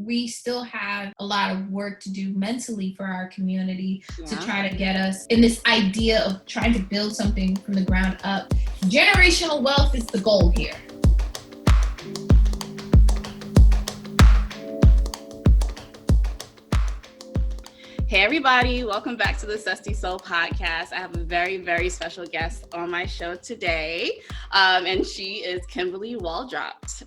we still have a lot of work to do mentally for our community to try to get us in this idea of trying to build something from the ground up. Generational wealth is the goal here. Hey everybody, welcome back to the Susty Soul podcast. I have a very, very special guest on my show today, and she is Kimberly Waldropt.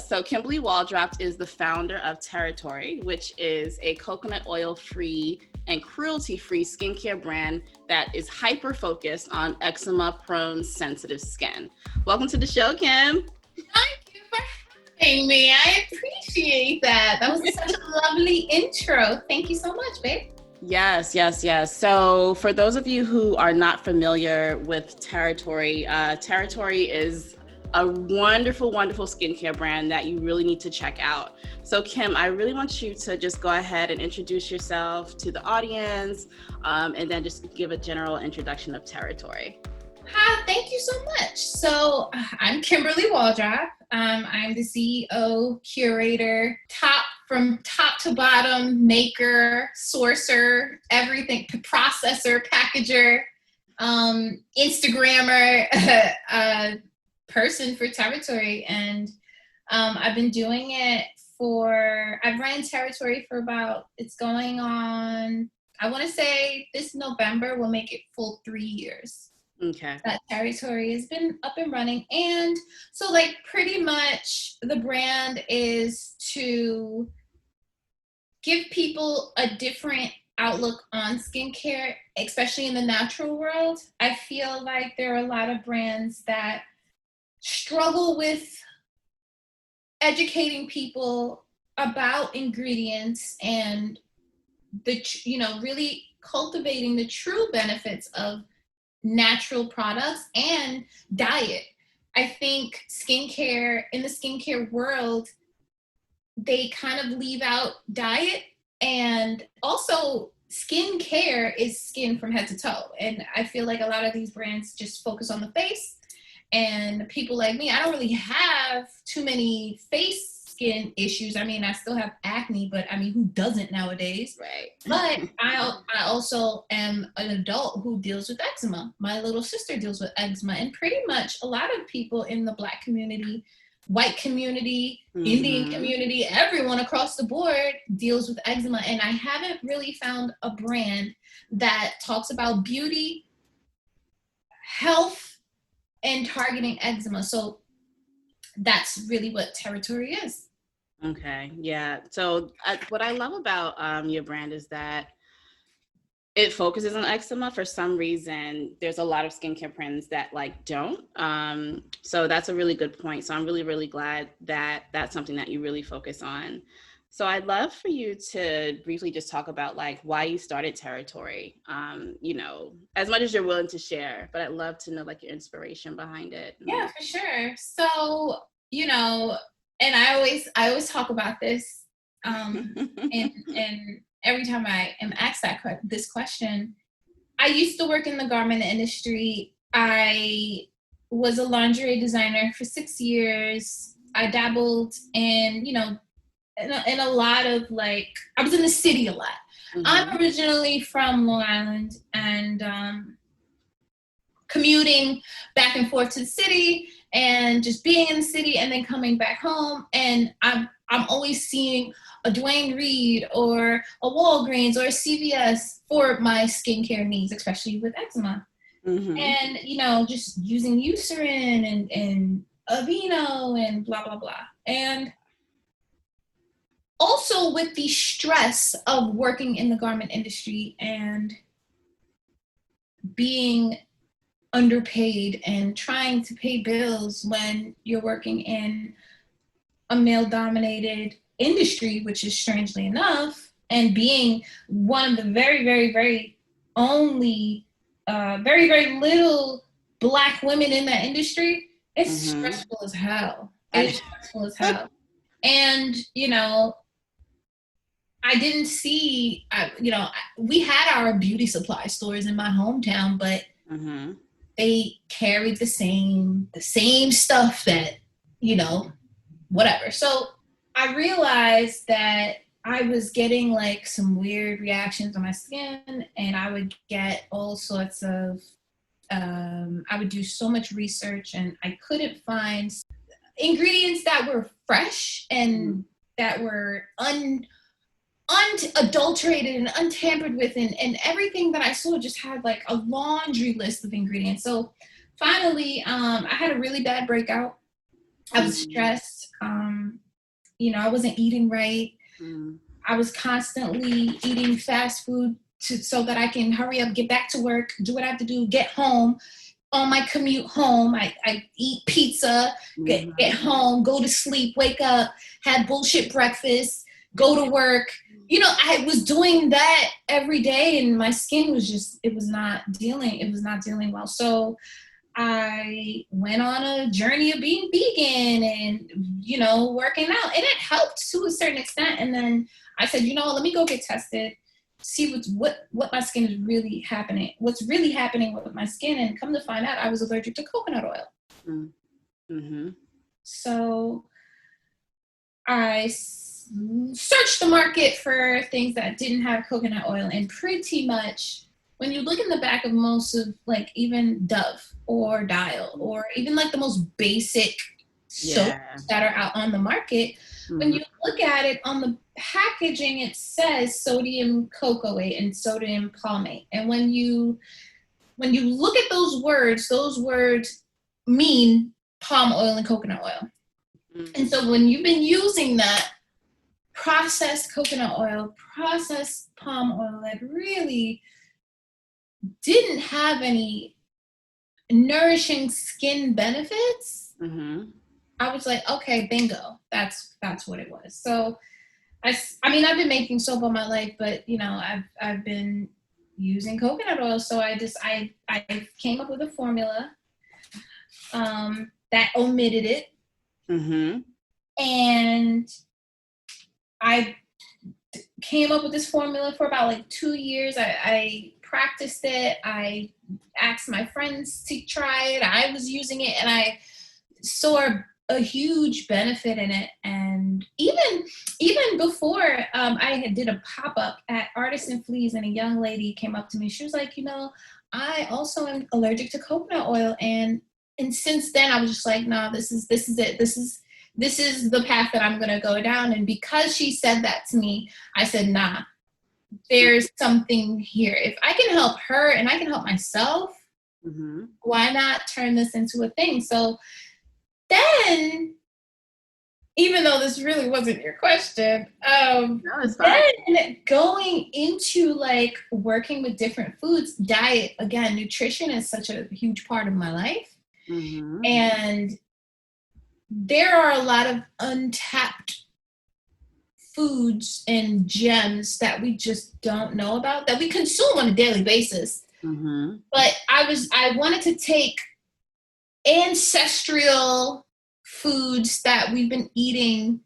So Kimberly Waldropt is the founder of Terra-Tory, which is a coconut oil-free and cruelty-free skincare brand that is hyper-focused on eczema-prone sensitive skin. Welcome to the show, Kim. Thank you for having me. I appreciate that. That was such a lovely intro. Thank you so much, babe. Yes. So for those of you who are not familiar with Terra-Tory, Terra-Tory is a wonderful, wonderful skincare brand that you really need to check out. So Kim, I really want you to just go ahead and introduce yourself to the audience, and then just give a general introduction of Terra-Tory. Hi, thank you so much. So I'm Kimberly Waldropt. I'm the CEO, curator, from top to bottom, maker, sourcer, everything, processor, packager, Instagrammer, person for Terra-Tory. And I've been doing it I've ran Terra-Tory for it's going on, I want to say this November will make it full 3 years. Okay. That Terra-Tory has been up and running. And so pretty much the brand is to give people a different outlook on skincare, especially in the natural world. I feel like there are a lot of brands that struggle with educating people about ingredients and really cultivating the true benefits of natural products and diet. I think in the skincare world, they kind of leave out diet, and also skincare is skin from head to toe. And I feel like a lot of these brands just focus on the face, and people like me, I don't really have too many face skin issues. I mean, I still have acne, but I mean, who doesn't nowadays? Right. But I also am an adult who deals with eczema. My little sister deals with eczema, and pretty much a lot of people in the Black community, white community, Indian community, everyone across the board deals with eczema. And I haven't really found a brand that talks about beauty, health, and targeting eczema. So that's really what Terra-Tory is. Okay. Yeah. So what I love about your brand is that it focuses on eczema. For some reason, there's a lot of skincare brands that don't. So that's a really good point. So I'm really, really glad that that's something that you really focus on. So I'd love for you to briefly just talk about why you started Terra-Tory, as much as you're willing to share, but I'd love to know your inspiration behind it. Yeah, for sure. So, and I always talk about this, and every time I am asked this question. I used to work in the garment industry. I was a lingerie designer for 6 years. I dabbled in, in a lot of I was in the city a lot. I'm originally from Long Island, and commuting back and forth to the city and just being in the city and then coming back home. And I'm always seeing a Dwayne Reed or a Walgreens or a CVS for my skincare needs, especially with eczema. And, just using Eucerin and Aveeno and blah, blah, blah. And also with the stress of working in the garment industry and being underpaid and trying to pay bills when you're working in a male-dominated industry, which is strangely enough, and being one of the very, very, very only, very, very little Black women in that industry, it's stressful as hell. It's stressful as hell. And, I didn't see, we had our beauty supply stores in my hometown, but they carried the same stuff that, whatever. So I realized that I was getting like some weird reactions on my skin, and I would get all sorts of, I would do so much research and I couldn't find ingredients that were fresh and that were unadulterated and untampered with, and everything that I saw just had like a laundry list of ingredients. So finally, I had a really bad breakout. I was stressed. I wasn't eating right. I was constantly eating fast food so that I can hurry up, get back to work, do what I have to do, get home. On my commute home, I eat pizza, get home, go to sleep, wake up, have bullshit breakfast, go to work. I was doing that every day, and my skin was not dealing well. So I went on a journey of being vegan and, working out, and it helped to a certain extent. And then I said, let me go get tested, see what my skin is really happening, what's really happening with my skin. And come to find out, I was allergic to coconut oil. Mm-hmm. So I searched the market for things that didn't have coconut oil, and pretty much when you look in the back of most of, like, even Dove or Dial or even like the most basic soaps that are out on the market, when you look at it on the packaging, it says sodium cocoate and sodium palmate. And when you look at those words mean palm oil and coconut oil. And so when you've been using that processed coconut oil, processed palm oil that really didn't have any nourishing skin benefits, I was like, okay, bingo, that's what it was. So I mean, I've been making soap all my life, but I've been using coconut oil. So I came up with a formula that omitted it. And I came up with this formula for about like 2 years. I practiced it. I asked my friends to try it. I was using it, and I saw a huge benefit in it. And even before, I did a pop-up at Artisan Fleas, and a young lady came up to me. She was like, I also am allergic to coconut oil. And since then, I was just like, no, this is it. This is the path that I'm going to go down. And because she said that to me, I said, nah, there's something here. If I can help her and I can help myself, why not turn this into a thing? So then, even though this really wasn't your question, then going into like working with different foods, diet, again, nutrition is such a huge part of my life. And there are a lot of untapped foods and gems that we just don't know about, that we consume on a daily basis. But I wanted to take ancestral foods that we've been eating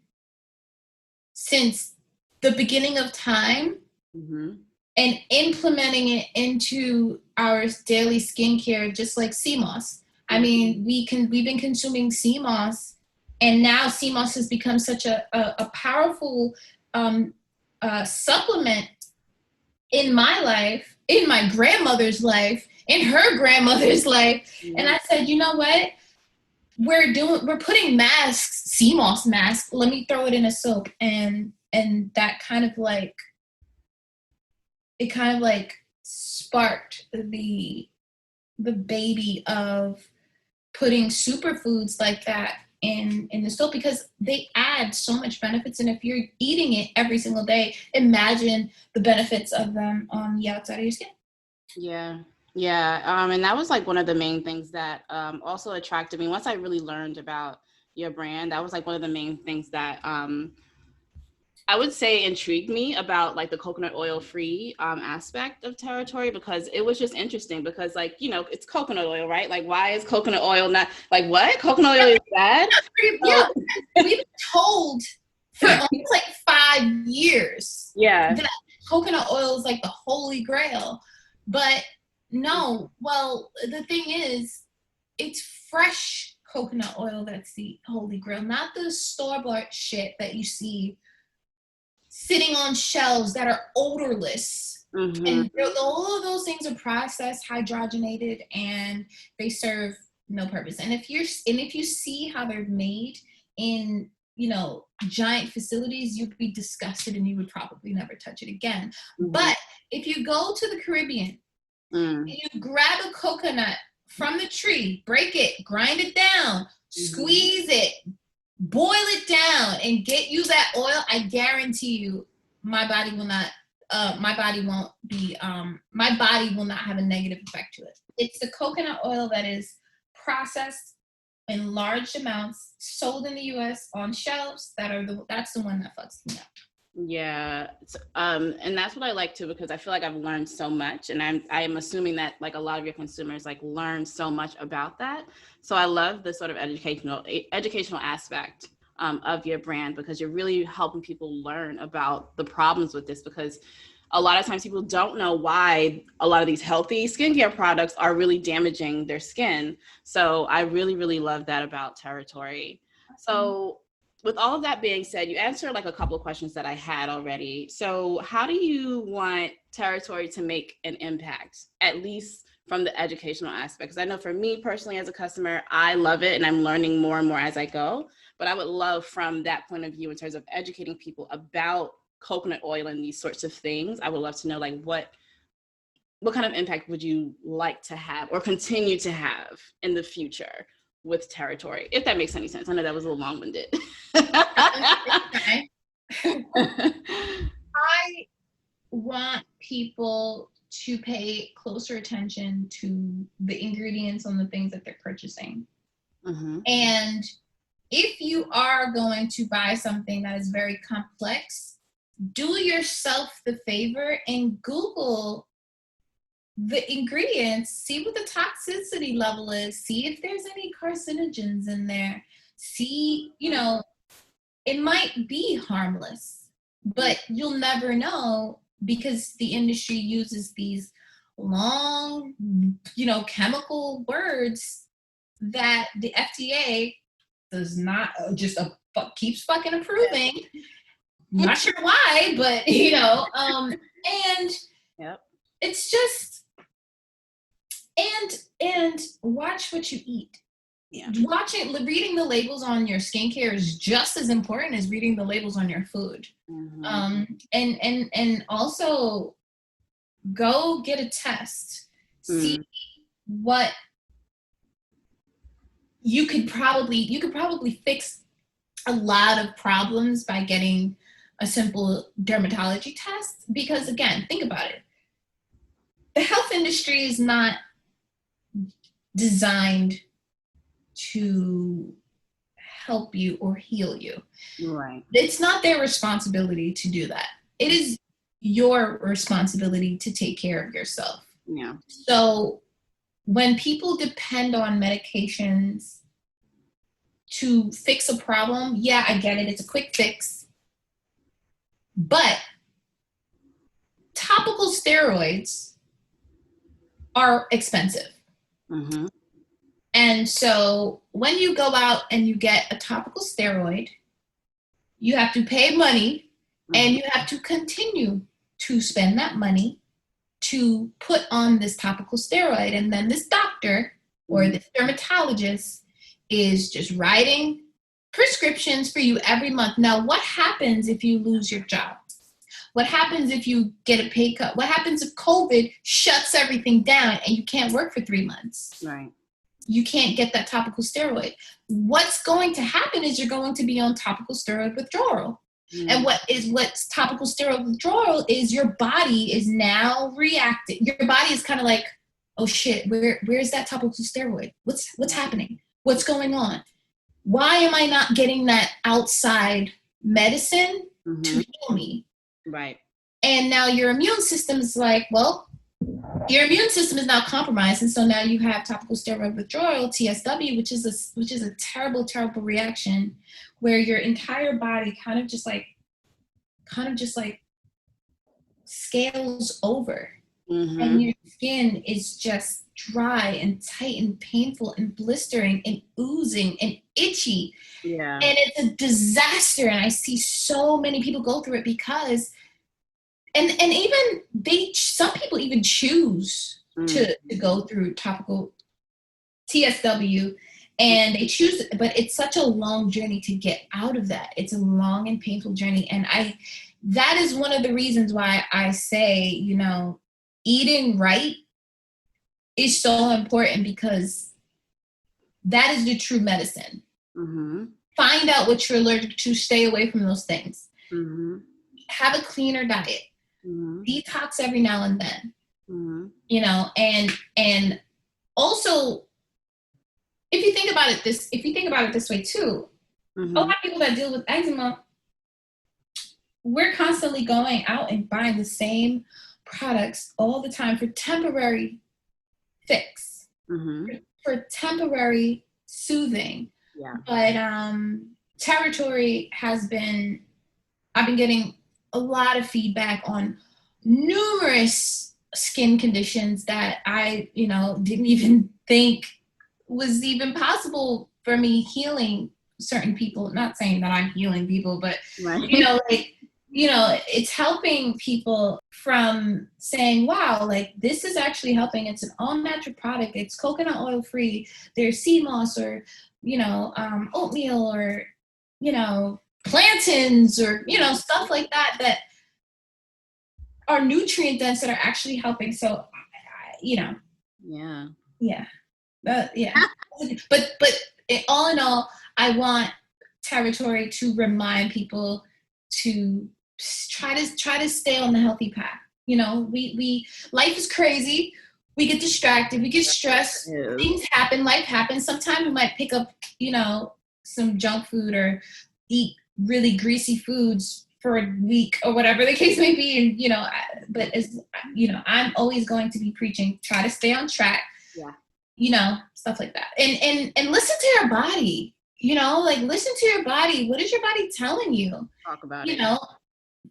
since the beginning of time and implementing it into our daily skincare, just like sea moss. I mean, we've been consuming sea moss, and now sea moss has become such a powerful supplement in my life, in my grandmother's life, in her grandmother's life. And I said, you know what? We're putting masks, sea moss mask. Let me throw it in a soap, and that kind of like sparked the baby of putting superfoods like that in the soap, because they add so much benefits. And if you're eating it every single day, imagine the benefits of them on the outside of your skin. Yeah. And that was like one of the main things that also attracted me. Once I really learned about your brand, that was like one of the main things that I would say intrigued me about like the coconut oil free aspect of Terra-Tory, because it was just interesting, because like, it's coconut oil, right? Like, why is coconut oil not, like, what? Coconut oil is bad? Yeah, we've been told for almost like 5 years that coconut oil is like the holy grail. But no, well, the thing is, it's fresh coconut oil that's the holy grail, not the store-bought shit that you see sitting on shelves that are odorless. Mm-hmm. And all of those things are processed, hydrogenated, and they serve no purpose. And if you see how they're made in, you know, giant facilities, you'd be disgusted and you would probably never touch it again. Mm-hmm. But if you go to the Caribbean and you grab a coconut from the tree, break it, grind it down, squeeze it, boil it down, and get you that oil, I guarantee you my body will not have a negative effect to it. It's the coconut oil that is processed in large amounts, sold in the US on shelves, that's the one that fucks me up. Yeah. And that's what I like too, because I feel like I've learned so much, and I am assuming that like a lot of your consumers like learn so much about that. So I love the sort of educational aspect of your brand, because you're really helping people learn about the problems with this, because a lot of times people don't know why a lot of these healthy skincare products are really damaging their skin. So I really, really love that about Terra-Tory. So with all of that being said, you answered like a couple of questions that I had already. So how do you want Terra-Tory to make an impact, at least from the educational aspect? Because I know for me personally as a customer, I love it and I'm learning more and more as I go. But I would love from that point of view, in terms of educating people about coconut oil and these sorts of things, I would love to know like what kind of impact would you like to have or continue to have in the future with Terra-Tory, if that makes any sense. I know that was a little long-winded. I want people to pay closer attention to the ingredients on the things that they're purchasing. Mm-hmm. And if you are going to buy something that is very complex, do yourself the favor and Google the ingredients, see what the toxicity level is, see if there's any carcinogens in there, see, you know, it might be harmless, but you'll never know, because the industry uses these long, you know, chemical words that the FDA does not keeps fucking approving. Not sure why, but you know, and yep. It's just, and watch what you eat. Yeah. Reading the labels on your skincare is just as important as reading the labels on your food. Mm-hmm. And also go get a test. See what you could probably fix a lot of problems by getting a simple dermatology test, because again, think about it. The health industry is not designed to help you or heal you. Right. It's not their responsibility to do that. It is your responsibility to take care of yourself. Yeah. So when people depend on medications to fix a problem, yeah, I get it. It's a quick fix. But topical steroids are expensive. Mm-hmm. And so when you go out and you get a topical steroid, you have to pay money, and you have to continue to spend that money to put on this topical steroid. And then this doctor or this dermatologist is just writing prescriptions for you every month. Now, what happens if you lose your job? What happens if you get a pay cut? What happens if COVID shuts everything down and you can't work for 3 months? Right. You can't get that topical steroid. What's going to happen is you're going to be on topical steroid withdrawal. And what's topical steroid withdrawal is your body is now reacting. Your body is kind of like, oh shit, where's that topical steroid? What's happening? What's going on? Why am I not getting that outside medicine to heal me? Right. And now your immune system is like, well, your immune system is now compromised, and so now you have topical steroid withdrawal, TSW, which is a terrible, terrible reaction where your entire body kind of just like scales over. and your skin is just dry and tight and painful and blistering and oozing and itchy. Yeah. And it's a disaster. And I see so many people go through it because, and even some people even choose to go through topical TSW, and they choose, but it's such a long journey to get out of that. It's a long and painful journey. And that is one of the reasons why I say, you know, eating right is so important, because that is the true medicine. Find out what you're allergic to, stay away from those things. Have a cleaner diet. Detox every now and then. You know, and also, if you think about it this way too, a lot of people that deal with eczema, we're constantly going out and buying the same products all the time for temporary fix, for temporary soothing. Yeah. But Terra-Tory I've been getting a lot of feedback on numerous skin conditions that I, you know, didn't even think was even possible for me healing certain people. Not saying that I'm healing people, but you know, like, you know, it's helping people from saying, wow, like this is actually helping. It's an all natural product. It's coconut oil free. There's sea moss, or, you know, oatmeal, or, you know, plantains, or, you know, stuff like that are nutrient dense, that are actually helping. So, you know, yeah. But all in all, I want Terra-Tory to remind people to try to stay on the healthy path. You know, we life is crazy. We get distracted. We get stressed. Things happen. Life happens. Sometimes we might pick up, you know, some junk food or eat really greasy foods for a week or whatever the case may be. And, you know, but as you know, I'm always going to be preaching, try to stay on track. Yeah. You know, stuff like that. And listen to your body, you know, like listen to your body. What is your body telling you? Talk about it. You know,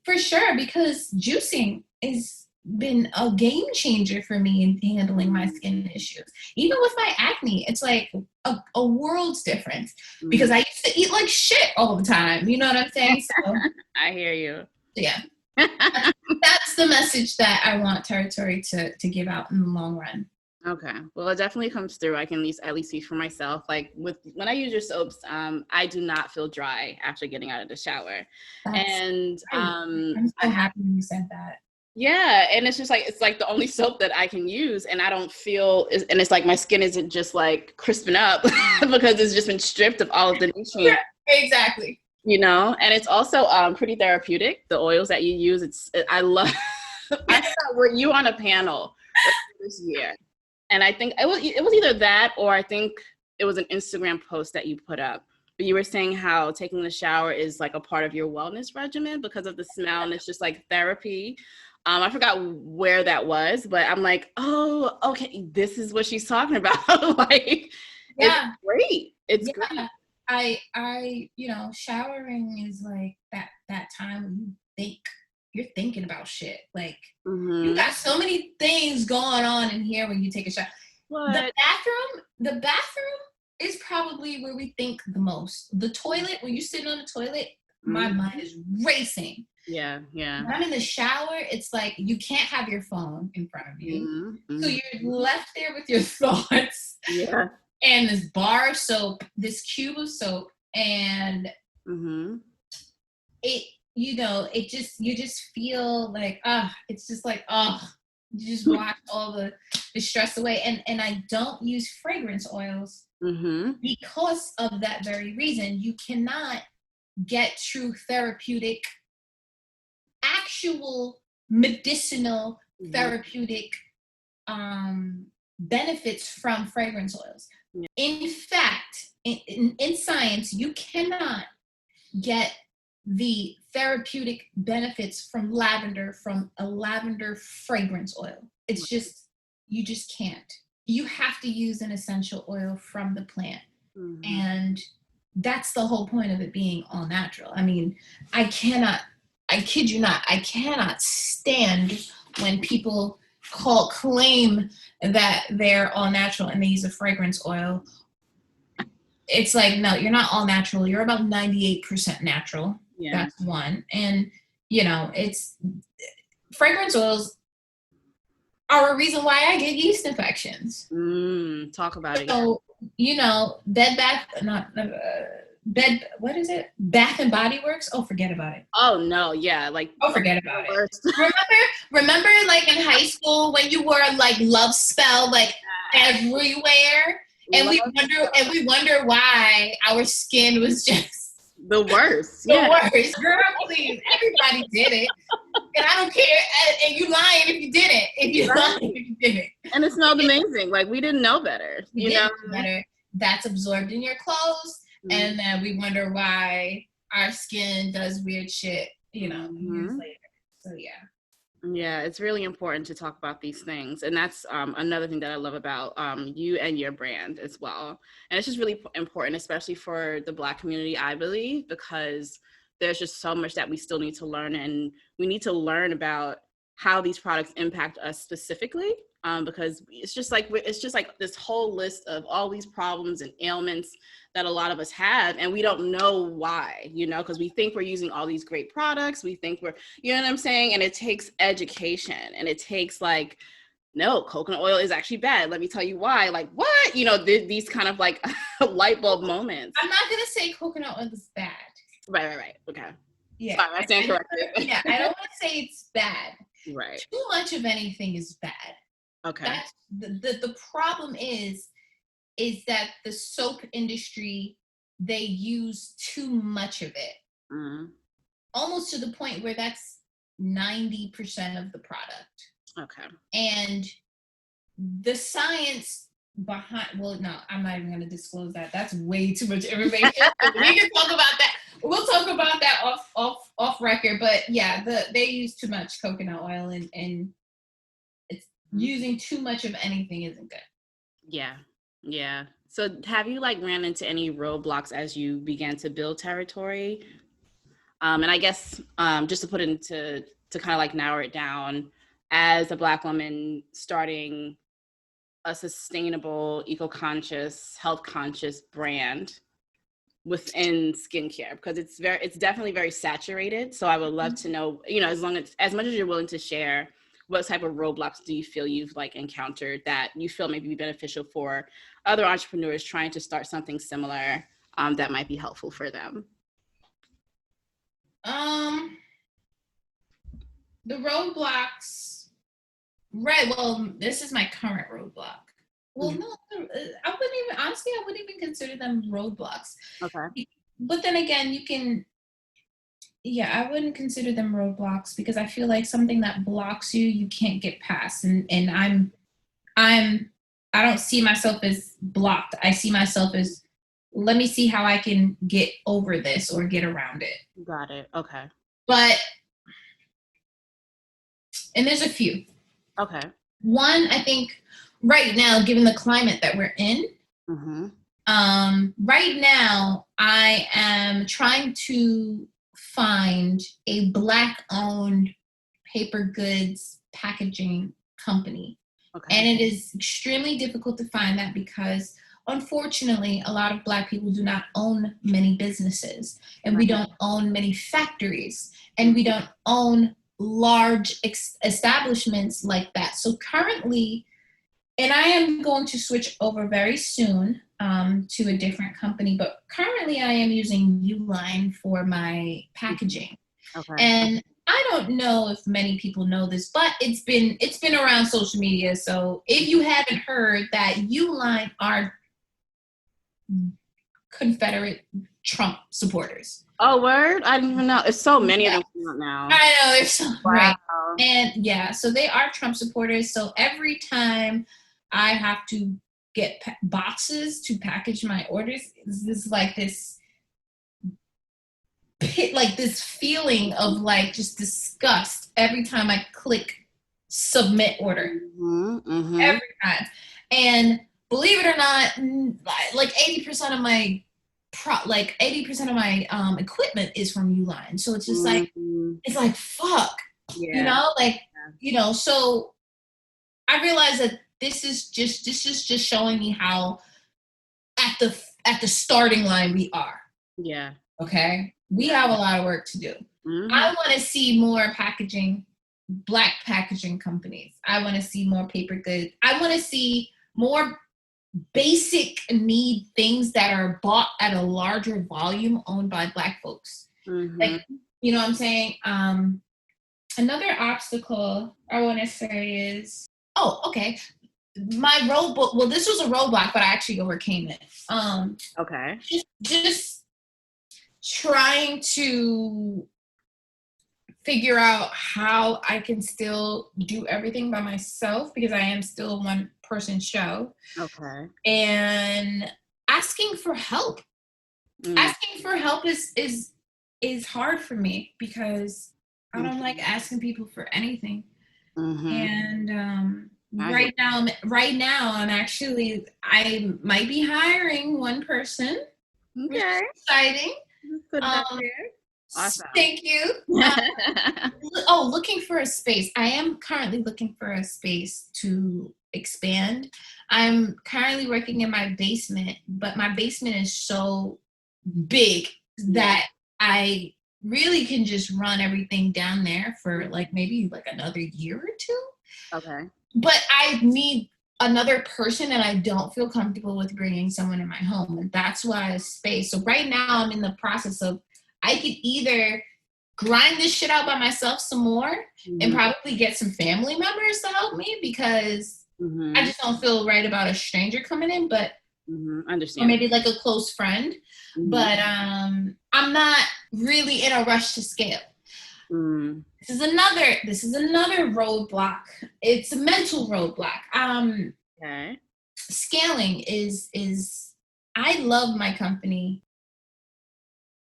for sure, because juicing has been a game changer for me in handling my skin issues. Even with my acne, it's like a world's difference, because I used to eat like shit all the time. You know what I'm saying? So, I hear you. Yeah. That's the message that I want Terra-Tory to give out in the long run. Okay. Well, it definitely comes through. I can at least speak for myself. Like when I use your soaps, I do not feel dry after getting out of the shower. And I'm so happy you said that. Yeah, and it's just like it's like the only soap that I can use, and I don't feel, and it's like my skin isn't just like crisping up because it's just been stripped of all of the nutrients. Exactly. You know, and it's also pretty therapeutic. The oils that you use, I love. I thought were you on a panel this year? And I think it was either that, or I think it was an Instagram post that you put up. But you were saying how taking the shower is like a part of your wellness regimen because of the smell, and it's just like therapy. I forgot where that was, but I'm like, oh, okay, this is what she's talking about. Like, yeah, it's great. It's great. I, you know, showering is like that time when you're thinking about shit. Like, you got so many things going on in here when you take a shower. The bathroom is probably where we think the most. The toilet, when you're sitting on the toilet, my mind is racing. Yeah. When I'm in the shower, it's like you can't have your phone in front of you. So you're left there with your thoughts. Yeah. And this bar of soap, this cube of soap, and it, you know, you just feel like, it's just like, you just wash all the stress away. And I don't use fragrance oils because of that very reason. You cannot get true therapeutic, actual medicinal therapeutic benefits from fragrance oils. Yeah. In fact, in science, you cannot get the therapeutic benefits from a lavender fragrance oil. It's just, you just can't. You have to use an essential oil from the plant. And that's the whole point of it being all natural. I mean, I kid you not, I cannot stand when people claim that they're all natural and they use a fragrance oil, it's like, no, you're not all natural. You're about 98% natural. Yeah. That's one. And, you know, it's fragrance oils are a reason why I get yeast infections. Talk about it. So, you know, Bath and Body Works. Oh, forget about it. Oh no, yeah, like forget about it. Remember, like in high school when you wore like Love Spell like everywhere, and we wonder why our skin was just the worst. The worst. Girl, please, everybody did it, and I don't care. And you lying if you didn't. Lying if you didn't. And it smelled amazing. Like we didn't know better. We didn't know better. That's absorbed in your clothes. And then we wonder why our skin does weird shit, you know, years later. So, yeah. Yeah, it's really important to talk about these things. And that's another thing that I love about you and your brand as well. And it's just really important, especially for the Black community, I believe, because there's just so much that we still need to learn. And we need to learn about how these products impact us specifically. Because it's just like this whole list of all these problems and ailments that a lot of us have, and we don't know why, you know, because we think we're using all these great products. We think we're, you know what I'm saying? And it takes education, and it takes like, no, coconut oil is actually bad. Let me tell you why. Like, what? You know, these kind of like light bulb moments. I'm not going to say coconut oil is bad. Right. Okay. Yeah. Sorry, I stand corrected. Yeah, I don't want to say it's bad. Right. Too much of anything is bad. Okay. That's the problem is that the soap industry, they use too much of it. Almost to the point where that's 90% of the product. Okay. And the science behind, well, no, I'm not even going to disclose that. That's way too much information. We can talk about that. We'll talk about that off record. But yeah, they use too much coconut oil, and using too much of anything isn't good. Yeah. So have you like ran into any roadblocks as you began to build Terra-Tory? And I guess just to put it into, to kind of like narrow it down, as a Black woman starting a sustainable, eco-conscious, health-conscious brand within skincare, because it's definitely very saturated. So I would love to know, you know, as much as you're willing to share, what type of roadblocks do you feel you've like encountered that you feel may be beneficial for other entrepreneurs trying to start something similar that might be helpful for them? The roadblocks, right? Well, this is my current roadblock. Well, no, I wouldn't even consider them roadblocks. Okay. But then again, I wouldn't consider them roadblocks, because I feel like something that blocks you can't get past. And I don't see myself as blocked. I see myself as, let me see how I can get over this or get around it. Got it. Okay. And there's a few. Okay. One, I think right now, given the climate that we're in, right now I am trying to find a Black-owned paper goods packaging company. Okay. And it is extremely difficult to find that, because unfortunately, a lot of Black people do not own many businesses, and we don't own many factories, and we don't own large establishments like that. So currently, and I am going to switch over very soon to a different company, but currently I am using Uline for my packaging. Okay. And I don't know if many people know this, but it's been around social media. So if you haven't heard that, Uline are Confederate Trump supporters. Oh, word? I didn't even know. There's so many of them now. I know, there's so right. And yeah, so they are Trump supporters. So every time I have to get boxes to package my orders, this like this feeling of like just disgust every time I click submit order. Every time. And believe it or not, like 80% of my equipment is from Uline. So it's just like, it's like, fuck, you know, like, you know, so I realize that this is just showing me how at the starting line we are. Yeah. Okay. We have a lot of work to do. Mm-hmm. I want to see more packaging, Black packaging companies. I want to see more paper goods. I want to see more basic need things that are bought at a larger volume owned by Black folks. Mm-hmm. Like, you know what I'm saying? Another obstacle I want to say is, okay. My roadblock, well, this was a roadblock, but I actually overcame it. Okay. Just trying to figure out how I can still do everything by myself, because I am still a one person show. Okay. And asking for help. Asking for help is hard for me, because I don't like asking people for anything. And right now I'm actually, I might be hiring one person. Okay. Which is exciting. Awesome. Thank you. Looking for a space. I am currently looking for a space to expand. I'm currently working in my basement, but my basement is so big that I really can just run everything down there for maybe another year or two. Okay. But I need another person, and I don't feel comfortable with bringing someone in my home, and that's why I space. So right now I'm in the process of, I could either grind this shit out by myself some more and probably get some family members to help me, because I just don't feel right about a stranger coming in, but understand. Or maybe like a close friend. But I'm not really in a rush to scale. This is another roadblock. It's a mental roadblock. Okay. Scaling is I love my company.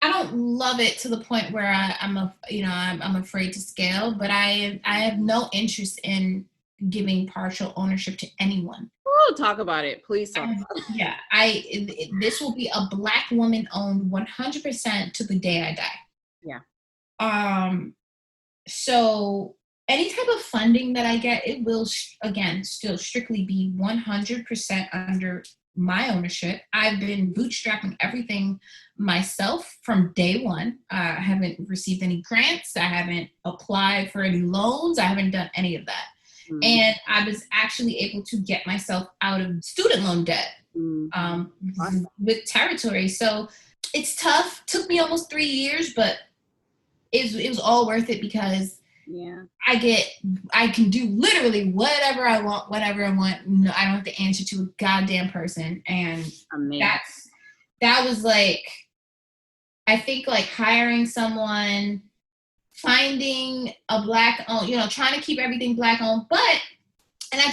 I don't love it to the point where I'm afraid to scale, but I have no interest in giving partial ownership to anyone. Oh, talk about it, please. Yeah, this will be a Black woman owned 100% to the day I die. Yeah. So any type of funding that I get, it will again still strictly be 100% under my ownership. I've been bootstrapping everything myself from day one. I haven't received any grants. I haven't applied for any loans. I haven't done any of that. And I was actually able to get myself out of student loan debt with Terra-Tory. So it's tough. Took me almost 3 years, but it was all worth it, because I can do literally whatever I want, whenever I want. No, I don't have to answer to a goddamn person. And that was I think hiring someone, finding a Black owned, trying to keep everything Black owned. And I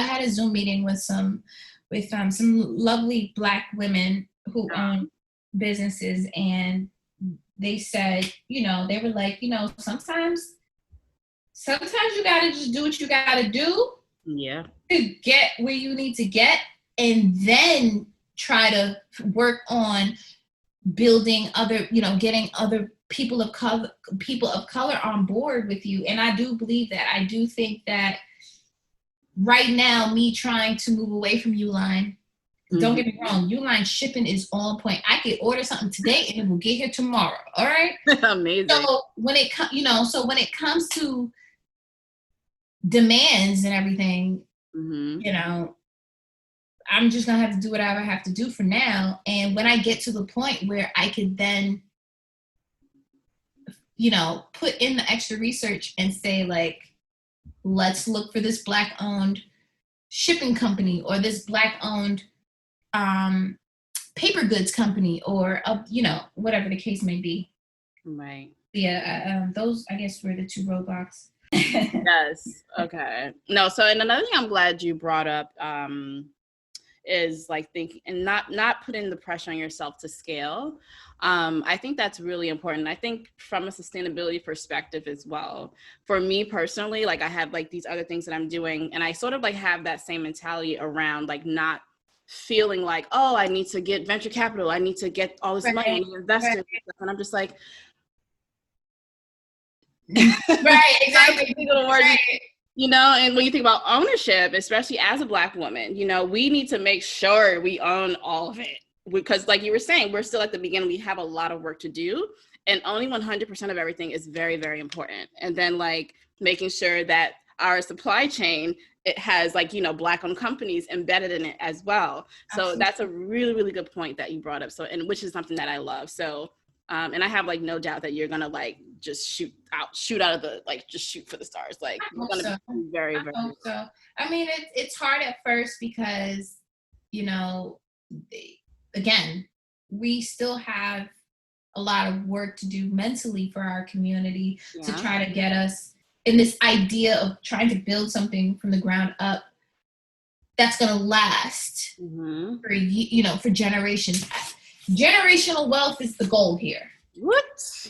had a Zoom meeting with some lovely Black women who own businesses, and they said, they were like, sometimes you gotta just do what you gotta do to get where you need to get, and then try to work on building other, getting other people of color on board with you. And I do believe that. I do think that right now, me trying to move away from Uline, don't get me wrong, Uline shipping is on point. I could order something today and it will get here tomorrow. All right. Amazing. So when it comes to demands and everything, I'm just gonna have to do whatever I have to do for now. And when I get to the point where I could then, put in the extra research and say, let's look for this Black owned shipping company, or this Black owned paper goods company, or whatever the case may be. Right. Yeah. Those, I guess, were the two roadblocks. Yes. Okay. No. So, and another thing I'm glad you brought up is thinking and not putting the pressure on yourself to scale. I think that's really important. I think from a sustainability perspective as well. For me personally, I have these other things that I'm doing, and I sort of have that same mentality around not feeling oh, I need to get venture capital, I need to get all this money, I need investors, and I'm just right, exactly. Right. You know, and when you think about ownership, especially as a Black woman, you know, we need to make sure we own all of it. Because like you were saying, we're still at the beginning, we have a lot of work to do. And owning 100% of everything is very, very important. And then like making sure that our supply chain, it has like, you know, Black owned companies embedded in it as well. So Absolutely. that's a really, really good point that you brought up. So, and which is something that I love. So and I have like no doubt that you're gonna like just shoot out of the like just shoot for the stars. Like you're gonna be very, I very. hope so. I mean, it's hard at first because, you know, again, we still have a lot of work to do mentally for our community to try to get us in this idea of trying to build something from the ground up that's going to last for, you know, for generations. Generational wealth is the goal here. What?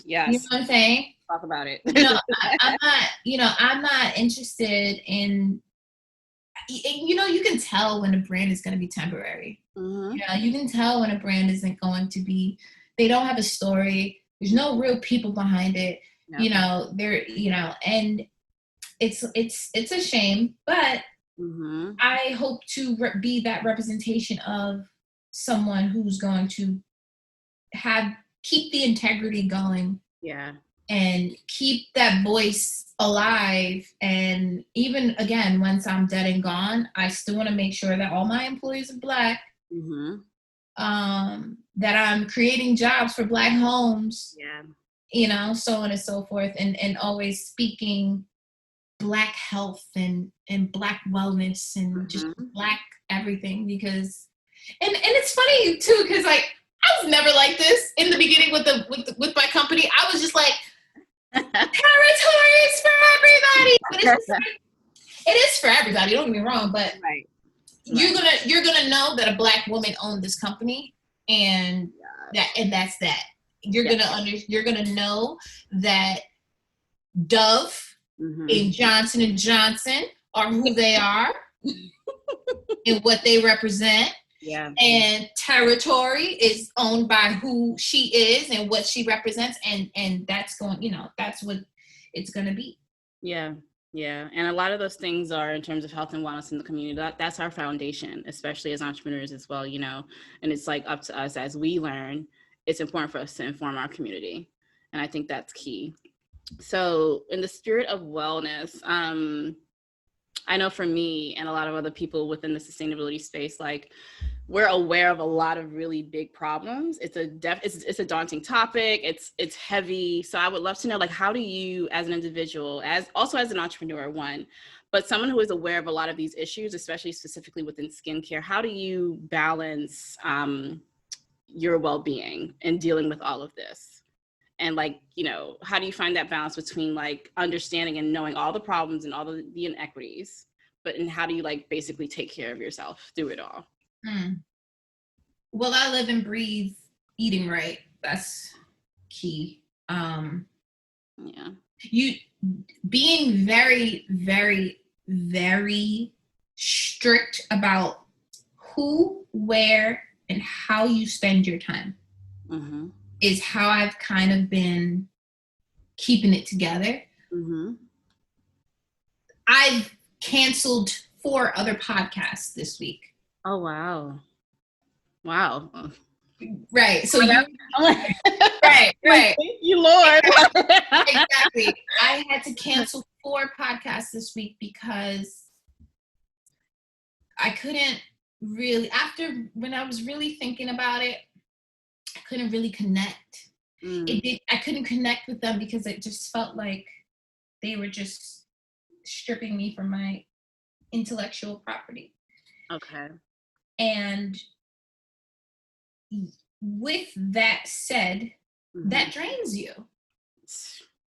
Yes. You know what I'm saying? Talk about it. I'm not interested in, you know, you can tell when a brand is going to be temporary. You know, you can tell when a brand isn't going to be, they don't have a story. There's no real people behind it. No. You know, and it's a shame, but I hope to be that representation of someone who's going to keep the integrity going. Yeah. And keep that voice alive. And even again, once I'm dead and gone, I still want to make sure that all my employees are Black. That I'm creating jobs for Black homes. Yeah. You know, so on and so forth, and always speaking Black health and Black wellness and just Black everything, because and it's funny too, because like I was never like this in the beginning with my company. I was just like, Terra-Tory is for everybody. But it's like, it is for everybody, don't get me wrong, but you're gonna know that a Black woman owned this company, and that's that. You're gonna know that Dove and Johnson & Johnson are who they are and what they represent. Yeah. And Terra-Tory is owned by who she is and what she represents, and that's going, you know, that's what it's going to be. Yeah. Yeah. And a lot of those things are in terms of health and wellness in the community. That's our foundation, especially as entrepreneurs as well, you know, and it's like up to us as we learn. It's important for us to inform our community. And I think that's key. So in the spirit of wellness, I know for me and a lot of other people within the sustainability space, like we're aware of a lot of really big problems. It's a daunting topic. It's heavy. So I would love to know, like, how do you, as an individual, as an entrepreneur, but someone who is aware of a lot of these issues, especially specifically within skincare, how do you balance your well-being in dealing with all of this? And like, you know, how do you find that balance between like understanding and knowing all the problems and all the inequities, and how do you like basically take care of yourself through it all? Well, I live and breathe eating right. That's key. You being very, very, very strict about who, where, and how you spend your time. Is how I've kind of been keeping it together. I've canceled 4 other podcasts this week. Oh, wow. Wow. Right. So right. Thank you, Lord. Exactly. I had to cancel 4 podcasts this week because I couldn't really, when I was really thinking about it, I couldn't really connect. I couldn't connect with them because it just felt like they were just stripping me from my intellectual property. Okay. And with that said, that drains you.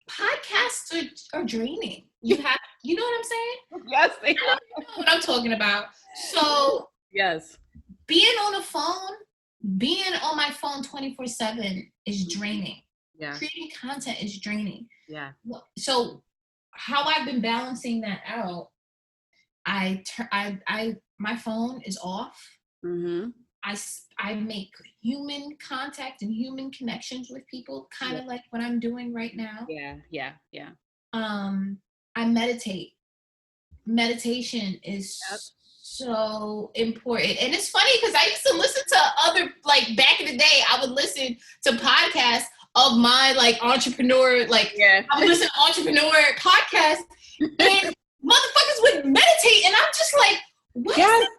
Podcasts are draining. You know what I'm saying? Yes, they are. You know what I'm talking about. So yes, being on my phone 24/7 is draining. Yeah. Creating content is draining. Yeah. So how I've been balancing that out, my phone is off. I make human contact and human connections with people, kind of like what I'm doing right now. Yeah. I meditate. meditation is Yep. so important. And it's funny because I used to listen to other, like back in the day, I would listen to podcasts of my like entrepreneur, like I would listen to entrepreneur podcasts and motherfuckers would meditate. And I'm just like, what is that?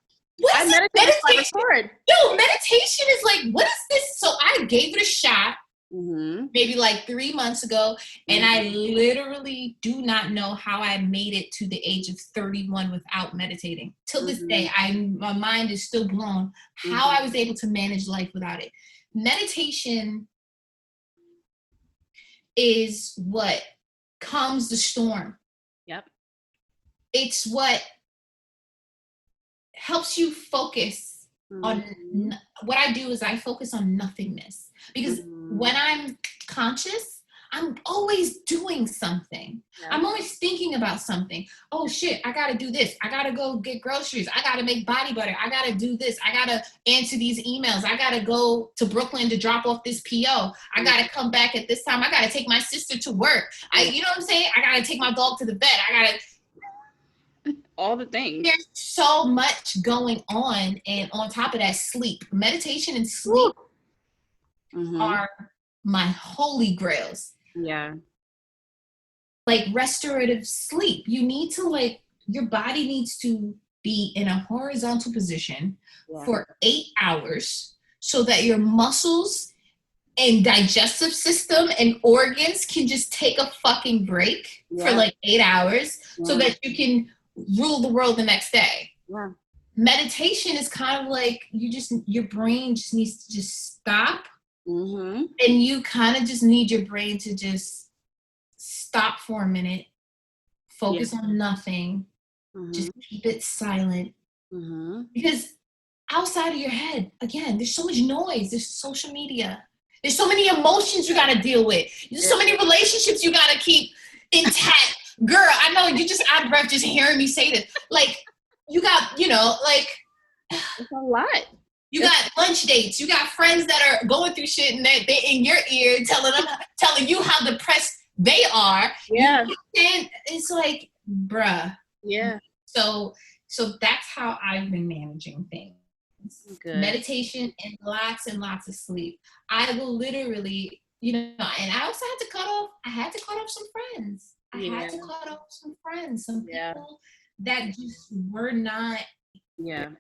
I meditate before I record. Yo, meditation is like, what is this? So I gave it a shot. Maybe like 3 months ago, and I literally do not know how I made it to the age of 31 without meditating. Till this day, my mind is still blown how I was able to manage life without it. Meditation is what calms the storm. Yep. It's what helps you focus on what I do is I focus on nothingness, because when I'm conscious, I'm always doing something. Yeah. I'm always thinking about something. Oh shit, I gotta do this. I gotta go get groceries. I gotta make body butter. I gotta do this. I gotta answer these emails. I gotta go to Brooklyn to drop off this PO. I gotta come back at this time. I gotta take my sister to work. You know what I'm saying? I gotta take my dog to the bed. I gotta all the things. There's so much going on, and on top of that, sleep. Meditation and sleep are my holy grails. Yeah. Like restorative sleep. You need to your body needs to be in a horizontal position for 8 hours so that your muscles and digestive system and organs can just take a fucking break for 8 hours so that you can rule the world the next day. Yeah. Meditation is kind of like your brain just needs to just stop. And you kind of just need your brain to just stop for a minute, focus on nothing, just keep it silent. Because outside of your head, again, there's so much noise, there's social media, there's so many emotions you got to deal with, there's so many relationships you got to keep intact. Girl, I know you just out of breath just hearing me say this. Like, you got, it's a lot. You got lunch dates. You got friends that are going through shit and they're in your ear telling you how depressed they are. Yeah. And it's like, bruh. Yeah. So that's how I've been managing things. Good. Meditation and lots of sleep. I will literally, and I also had to cut off some friends. I had to cut off some friends, some people that just were not. Yeah.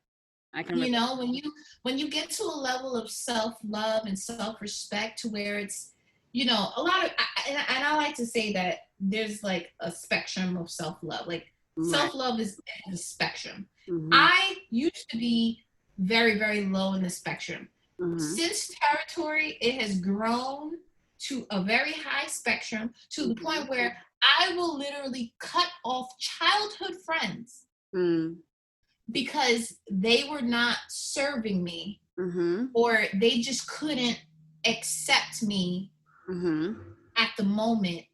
I can. When you get to a level of self-love and self-respect to where it's, a lot of, and I like to say that there's like a spectrum of self-love. Like self-love is a spectrum. I used to be very, very low in the spectrum. Since Terra-Tory, it has grown to a very high spectrum to the point where I will literally cut off childhood friends because they were not serving me or they just couldn't accept me at the moment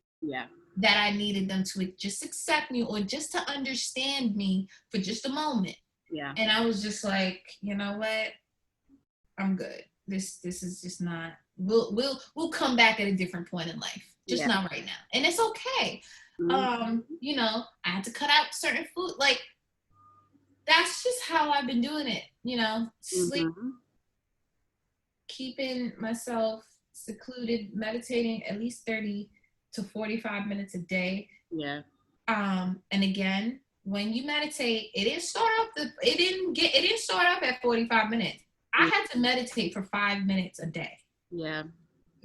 that I needed them to just accept me or just to understand me for just a moment. Yeah. And I was just like, you know what? I'm good. This is just not. We'll come back at a different point in life. Just not right now. And it's okay. I had to cut out certain food. Like, that's just how I've been doing it. Sleep, keeping myself secluded, meditating at least 30 to 45 minutes a day. Yeah. And again, when you meditate, it didn't start off at 45 minutes. I had to meditate for 5 minutes a day. Yeah.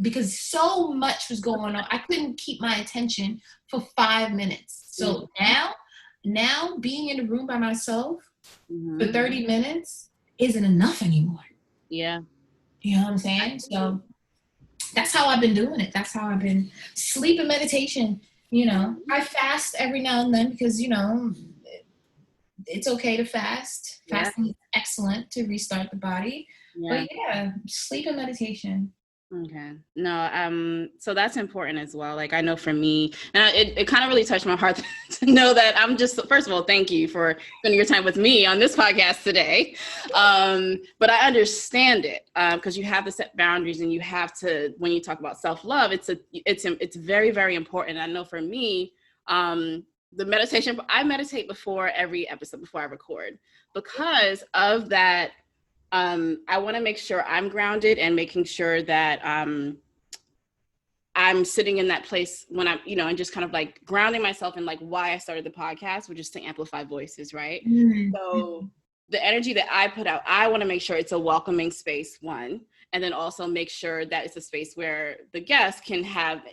Because so much was going on. I couldn't keep my attention for 5 minutes. So now being in a room by myself for 30 minutes isn't enough anymore. Yeah. You know what I'm saying? So that's how I've been doing it. That's how I've been sleep and meditation. I fast every now and then because, it's okay to fast. Yeah. Fasting is excellent to restart the body. Yeah. But sleep and meditation. Okay. No, so that's important as well. Like, I know for me, and it kind of really touched my heart to know that I'm just, first of all, thank you for spending your time with me on this podcast today. But I understand it because you have to set boundaries and you have to, when you talk about self-love, it's very, very important. I know for me, the meditation, I meditate before every episode, before I record, because of that. I want to make sure I'm grounded and making sure that I'm sitting in that place when I'm, and just kind of like grounding myself in like why I started the podcast, which is to amplify voices, right? Mm-hmm. So the energy that I put out, I want to make sure it's a welcoming space, one, and then also make sure that it's a space where the guests can have,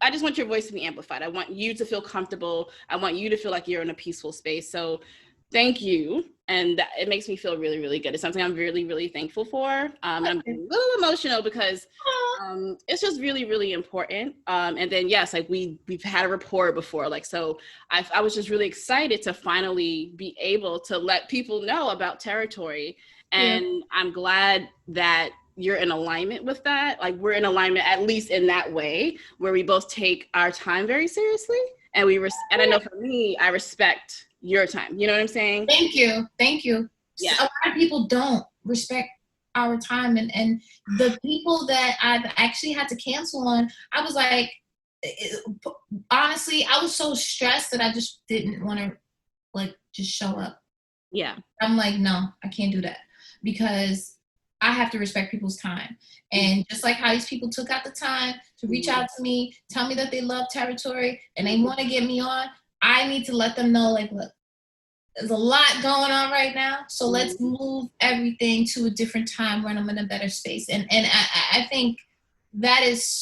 I just want your voice to be amplified. I want you to feel comfortable. I want you to feel like you're in a peaceful space. So thank you. And it makes me feel really, really good. It's something I'm really, really thankful for. And I'm a little emotional because it's just really, really important. And then, yes, like we've had a rapport before. Like, so I was just really excited to finally be able to let people know about Terra-Tory. And I'm glad that you're in alignment with that. Like we're in alignment, at least in that way, where we both take our time very seriously. And and I know for me, I respect your time. You know what I'm saying? Thank you. Yeah. A lot of people don't respect our time, and the people that I've actually had to cancel on, I was like, honestly, I was so stressed that I just didn't want to like just show up. Yeah. I'm like, no, I can't do that because I have to respect people's time. And just like how these people took out the time to reach out to me, tell me that they love Terra-Tory and they want to get me on, I need to let them know, like, look, there's a lot going on right now. So let's move everything to a different time when I'm in a better space. And I think that's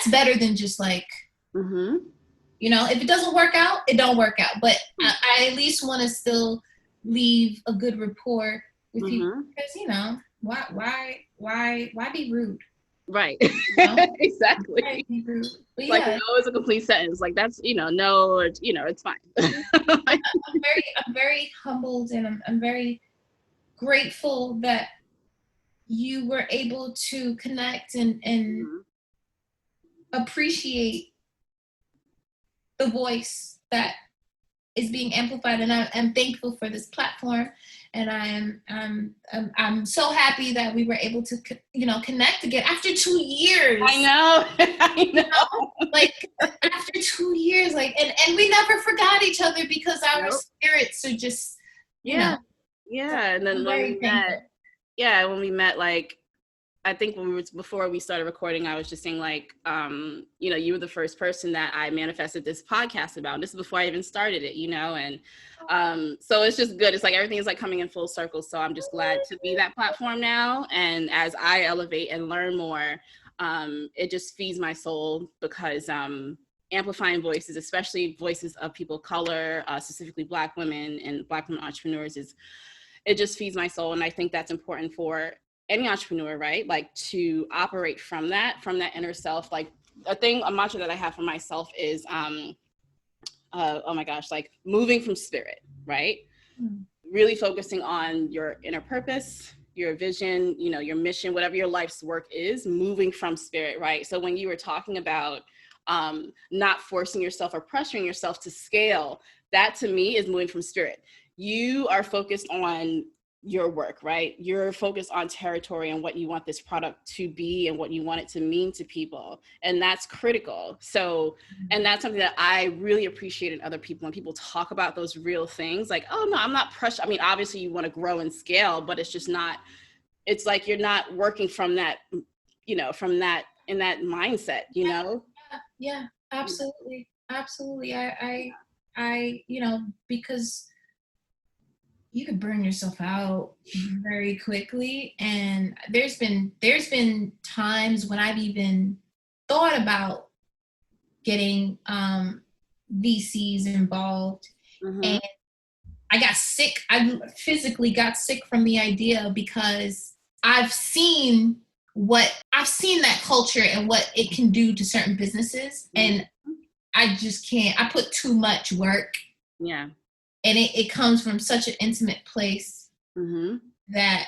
better than just like, if it doesn't work out, it don't work out. But I at least want to still leave a good rapport with people because, why be rude? Right. Exactly. Why be rude? But like no is a complete sentence. Like that's no, it's fine. I'm very humbled and I'm very grateful that you were able to connect and appreciate the voice that is being amplified, and I'm thankful for this platform, and I'm so happy that we were able to connect again after 2 years. I know. Like after 2 years, like and we never forgot each other because our spirits are just yeah. And then when we met, like I think before we started recording, I was just saying like, you were the first person that I manifested this podcast about. This is before I even started it, and so it's just good. It's like everything is like coming in full circle. So I'm just glad to be that platform now. And as I elevate and learn more, it just feeds my soul because amplifying voices, especially voices of people of color, specifically Black women and Black women entrepreneurs, it just feeds my soul. And I think that's important for any entrepreneur, right? Like to operate from that inner self. Like a mantra that I have for myself is, oh my gosh, like moving from spirit, right? Really focusing on your inner purpose, your vision, your mission, whatever your life's work is, moving from spirit, right? So when you were talking about not forcing yourself or pressuring yourself to scale, that to me is moving from spirit. You are focused on your work, right? You're focused on Terra-Tory and what you want this product to be and what you want it to mean to people. And that's critical. So, and that's something that I really appreciate in other people when people talk about those real things, like, oh no, I'm not pressured. I mean, obviously you want to grow and scale, but it's just not, it's like you're not working from that, from that, in that mindset, Yeah, absolutely. Absolutely. I because you could burn yourself out very quickly. And there's been times when I've even thought about getting VCs involved. And I got sick. I physically got sick from the idea because I've seen that culture and what it can do to certain businesses. And I just can't, I put too much work. Yeah. And it comes from such an intimate place that,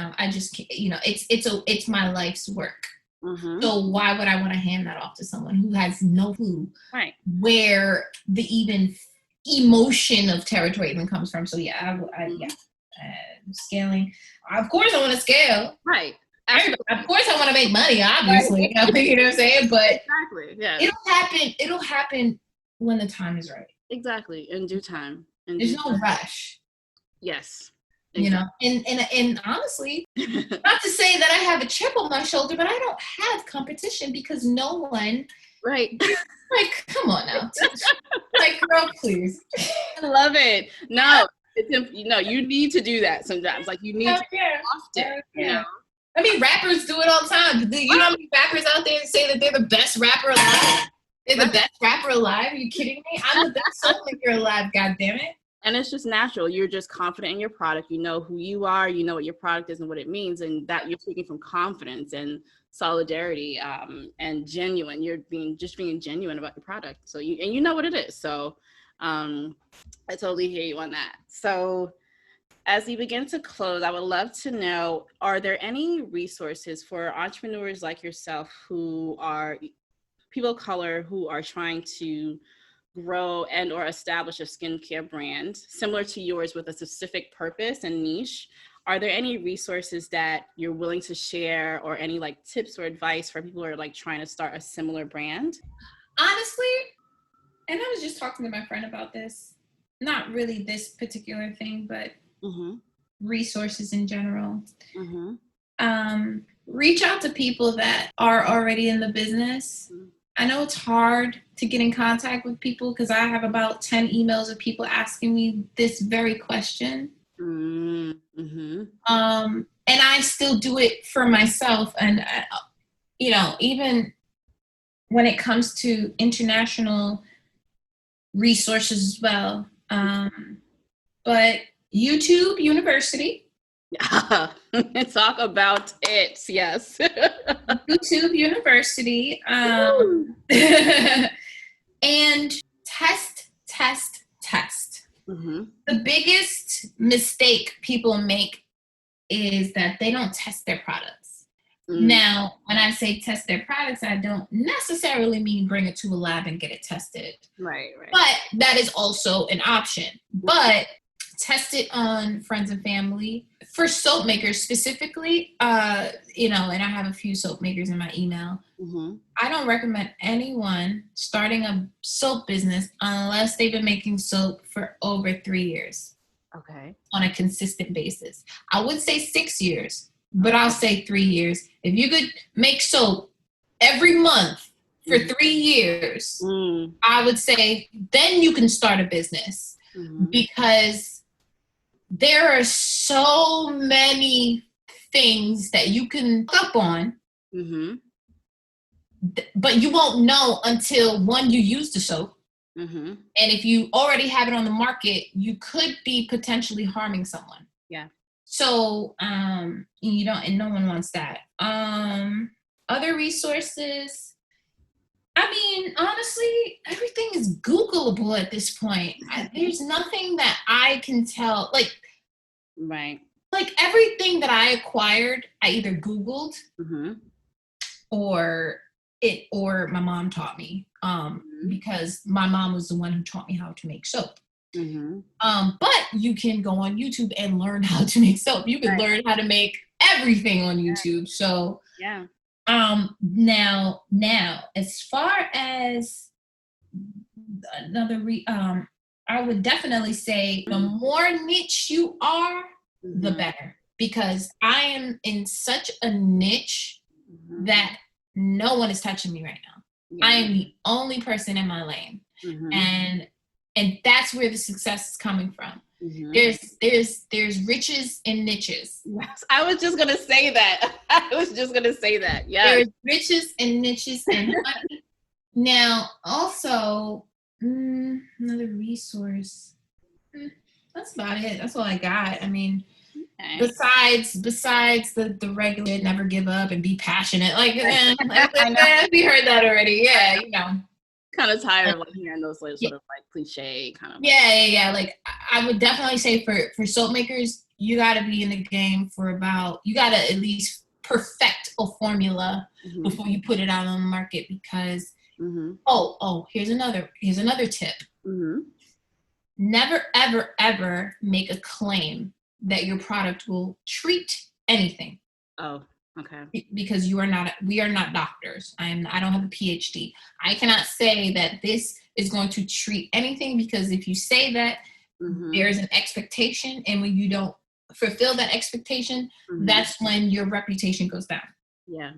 I just can't, it's my life's work. So why would I want to hand that off to someone who has no clue where the even emotion of Terra-Tory even comes from? So scaling. Of course I want to scale. Right. Of course I want to make money, obviously. You know what I'm saying? But exactly. Yeah. It'll happen when the time is right. Exactly. In due time. There's no rush. Yes. Exactly. And honestly, not to say that I have a chip on my shoulder, but I don't have competition because no one. Right. Like, come on now. Like, girl, please. I love it. No, you need to do that sometimes. Like, you need to often, I mean, rappers do it all the time. You know how many rappers out there say that they're the best rapper alive? They're the best rapper alive? Are you kidding me? I'm the best soul maker alive, goddammit. And it's just natural. You're just confident in your product. You know who you are. You know what your product is and what it means. And that you're speaking from confidence and solidarity and genuine. You're being genuine about your product. So you know what it is. So I totally hear you on that. So as we begin to close, I would love to know, are there any resources for entrepreneurs like yourself who are people of color who are trying to grow and or establish a skincare brand similar to yours with a specific purpose and niche? Are there any resources that you're willing to share, or any like tips or advice for people who are like trying to start a similar brand? Honestly, and I was just talking to my friend about this, not really this particular thing, but resources in general. Reach out to people that are already in the business. I know it's hard to get in contact with people because I have about 10 emails of people asking me this very question. And I still do it for myself. And, even when it comes to international resources as well. But YouTube University. Talk about it. Yes. YouTube University. And test. The biggest mistake people make is that they don't test their products. Now, when I say test their products, I don't necessarily mean bring it to a lab and get it tested. Right. But that is also an option. But test it on friends and family. For soap makers specifically, and I have a few soap makers in my email. I don't recommend anyone starting a soap business unless they've been making soap for over 3 years. Okay. On a consistent basis. I would say 6 years, but I'll say 3 years. If you could make soap every month for 3 years, I would say then you can start a business because there are so many things that you can look up on, but you won't know until one, you use the soap. And if you already have it on the market, you could be potentially harming someone. Yeah. So, and no one wants that. Other resources. I mean, honestly, everything is Googleable at this point. There's nothing that I can tell. Right. Like everything that I acquired, I either Googled or my mom taught me. Because my mom was the one who taught me how to make soap. But you can go on YouTube and learn how to make soap. You can learn how to make everything on YouTube. So yeah. Now, as far as another, I would definitely say the more niche you are, the better. Because I am in such a niche that no one is touching me right now. Yeah. I am the only person in my lane. And that's where the success is coming from. There's riches in niches. Yes, I was just gonna say that. Yeah. There's riches in niches and money. Now, also, another resource. That's about it. That's all I got. I mean, besides the regular never give up and be passionate. We heard that already. Yeah, kind of tired of hearing those sort of cliche kind of. Yeah. Like I would definitely say for soap makers, you got to be in the game you got to at least perfect a formula before you put it out on the market because here's another tip. Never ever make a claim that your product will treat anything. Oh, okay. Because we are not doctors. I don't have a PhD. I cannot say that this is going to treat anything, because if you say that, there's an expectation, and when you don't fulfill that expectation, that's when your reputation goes down. Yeah.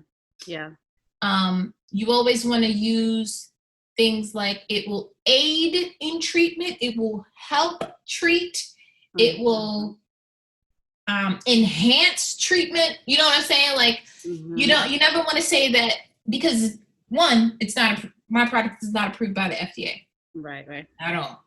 You always want to use things like it will aid in treatment, it will help treat, it will enhance treatment. You know what I'm saying? Like, you never want to say that, because one, it's not my product is not approved by the FDA. Right. At all.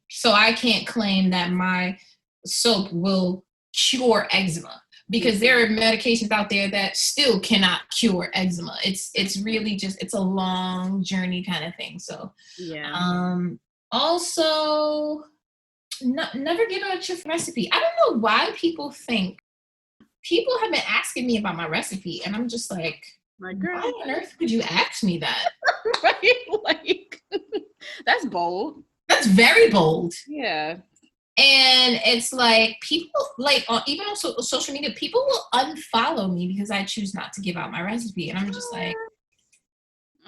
So I can't claim that my soap will cure eczema, because there are medications out there that still cannot cure eczema. It's really just, it's a long journey kind of thing. So also, never give out your recipe. I don't know why people have been asking me about my recipe, and I'm just like, my girl, why on earth would you ask me that? Right? Like, that's bold. That's very bold. Yeah. And it's like, people, like, even on social media, people will unfollow me because I choose not to give out my recipe. And I'm just like,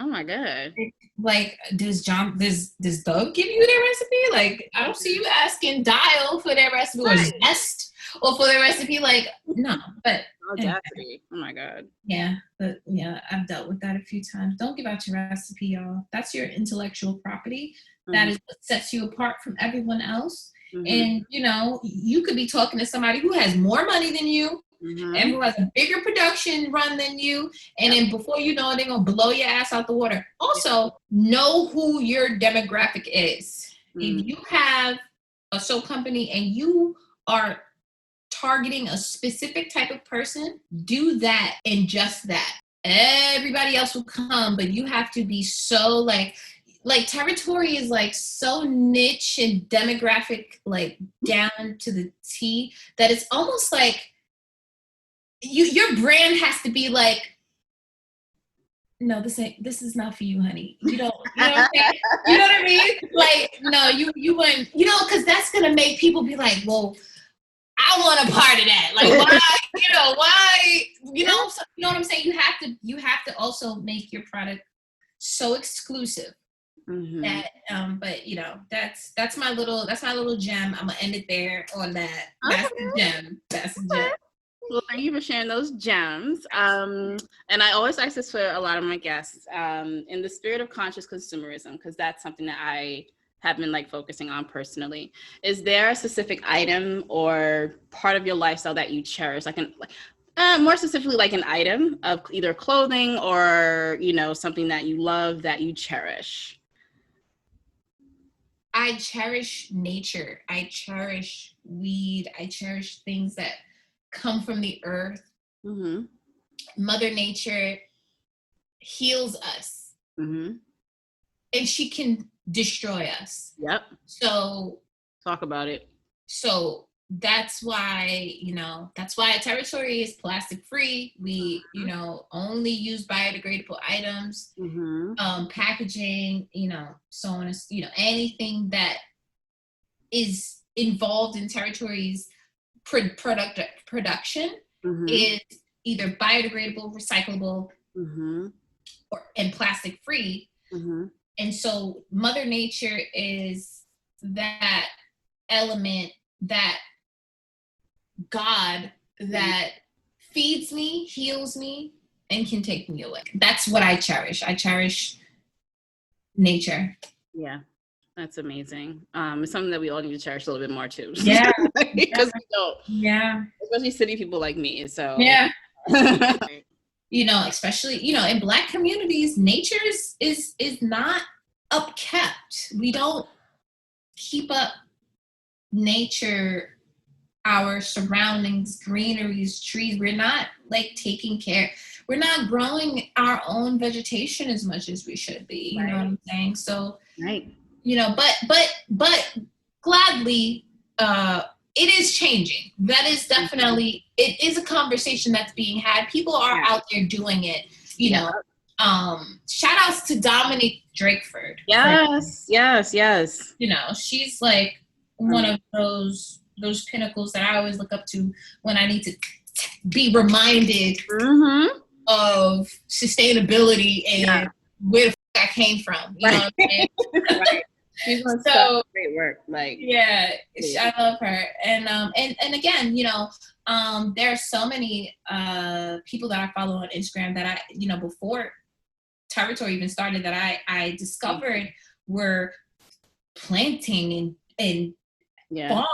oh my God. Like, does Doug give you their recipe? Like, I don't see you asking Dial for their recipe, or Zest, or for their recipe. Like, no. But audacity. Oh my God. Yeah, but yeah, I've dealt with that a few times. Don't give out your recipe, y'all. That's your intellectual property. That is what sets you apart from everyone else. And, you know, you could be talking to somebody who has more money than you, and who has a bigger production run than you. And then before you know it, they're going to blow your ass out the water. Also, know who your demographic is. If you have a soap company and you are targeting a specific type of person, do that and just that. Everybody else will come, but you have to be so like Terra-Tory is like so niche and demographic, like down to the T, that it's almost like your brand has to be like, no, this is not for you, honey. You know what I'm saying? You know what I mean? Like, no, you wouldn't, you know, because that's gonna make people be like, well, I want a part of that. Like, why, why, you know what I'm saying? You have to also make your product so exclusive that, but you know, that's my little gem. I'm gonna end it there on that. That's the gem. That's the gem. Well, thank you for sharing those gems. And I always ask this for a lot of my guests, in the spirit of conscious consumerism, because that's something that I have been like focusing on personally. Is there a specific item or part of your lifestyle that you cherish? Like more specifically, like an item of either clothing or, you know, something that you love that you cherish? I cherish nature. I cherish weed. I cherish things that come from the earth. Mother Nature heals us. And she can destroy us. Yep. So talk about it. So that's why Terra-Tory is plastic free. We, only use biodegradable items, packaging, so on, anything that is involved in Terra-Tory's production is either biodegradable, recyclable, and plastic free. And so Mother Nature is that element, that God that feeds me, heals me, and can take me away. That's what I cherish. I cherish nature. Yeah, that's amazing. It's something that we all need to cherish a little bit more too. Yeah. Because we don't. Yeah. Especially city people like me. So yeah. Especially, in Black communities, nature is not upkept. We don't keep up nature, our surroundings, greeneries, trees. We're not like taking care. We're not growing our own vegetation as much as we should be. You know what I'm saying? So, but gladly, it is changing. That is definitely, it is a conversation that's being had. People are out there doing it, shout outs to Dominique Drakeford. Yes. She's like one of those pinnacles that I always look up to when I need to be reminded of sustainability and where the fuck I I came from. You know what I'm saying? Right. She's doing such great work. Like, yeah, I love her. And again, you know, there are so many people that I follow on Instagram that I, you know, before Terra-Tory even started, that I discovered were planting and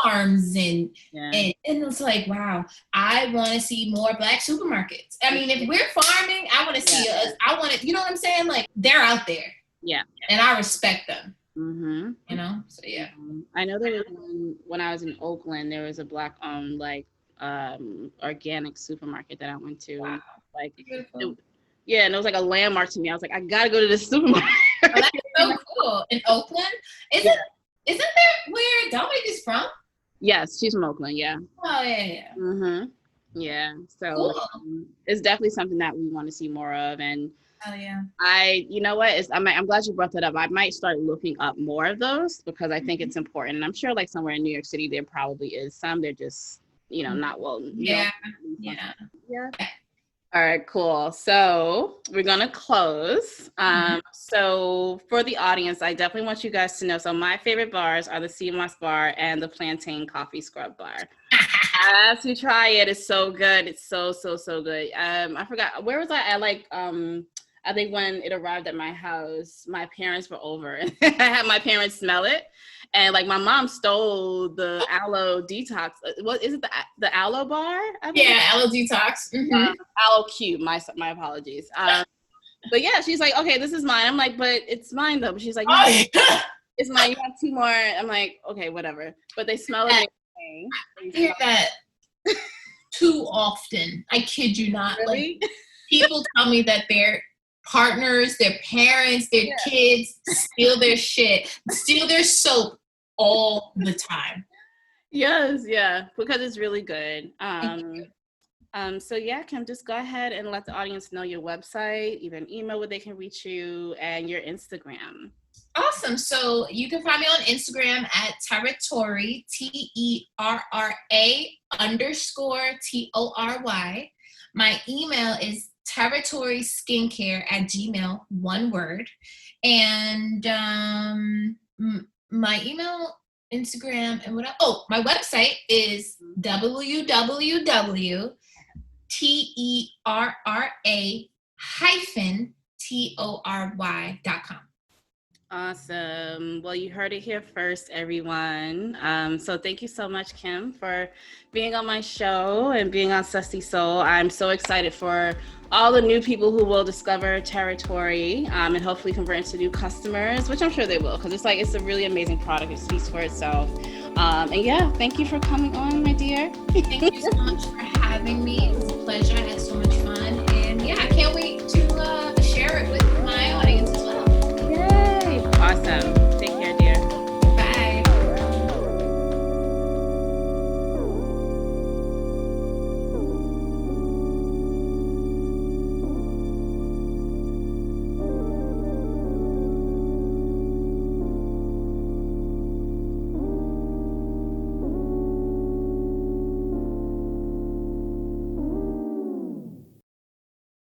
farms and it's like, wow, I want to see more Black supermarkets. I mean, if we're farming, I want to see us. I want to, you know what I'm saying? Like, they're out there. Yeah. And I respect them. Mm-hmm. You know, so yeah. I know there was when I was in Oakland, there was a Black owned like organic supermarket that I went to. Wow. Like, and it was like a landmark to me. I was like, I gotta go to this supermarket. Oh, that's so cool. In Oakland, isn't there where Dominic is from? Yes, she's from Oakland. Yeah. Oh yeah. Mm-hmm. Yeah. So cool. It's definitely something that we want to see more of, and. Oh yeah. You know what? I'm glad you brought that up. I might start looking up more of those because I think it's important. And I'm sure like somewhere in New York City, there probably is some. They're just, you know, not well. Yeah. All right, cool. So we're going to close. So for the audience, I definitely want you guys to know. So my favorite bars are the Sea Moss bar and the Plantain Coffee Scrub bar. As we try it, it's so good. It's so good. I forgot, where was I? I think when it arrived at my house, my parents were over and I had my parents smell it. And like my mom stole the aloe detox. What is it? The aloe bar? Yeah, aloe detox. Mm-hmm. Aloe cube. My apologies. But yeah, she's like, okay, this is mine. I'm like, but it's mine though. But she's like, no, it's mine. You have 2 more. I'm like, okay, whatever. But they smell it. I hear that too often. I kid you not. Really? Like, people tell me that their partners, their parents, their kids steal their shit, steal their soap all the time. Yes, yeah, because it's really good. So yeah, Kim, just go ahead and let the audience know your website, even email where they can reach you, and your Instagram. Awesome. So you can find me on Instagram at Terra-Tory, TERRA_TORY. My email is Terra-Tory Skincare @gmail, one word. And my email, Instagram, and my website is www.terra-tory.com. Awesome. Well, you heard it here first, everyone. So thank you so much, Kim, for being on my show and being on Susty Soul. I'm so excited for all the new people who will discover Terra-Tory and hopefully convert into new customers, which I'm sure they will, because it's a really amazing product. It speaks for itself. And yeah, thank you for coming on, my dear. Thank you so much for having me. It was a pleasure. I had so much fun.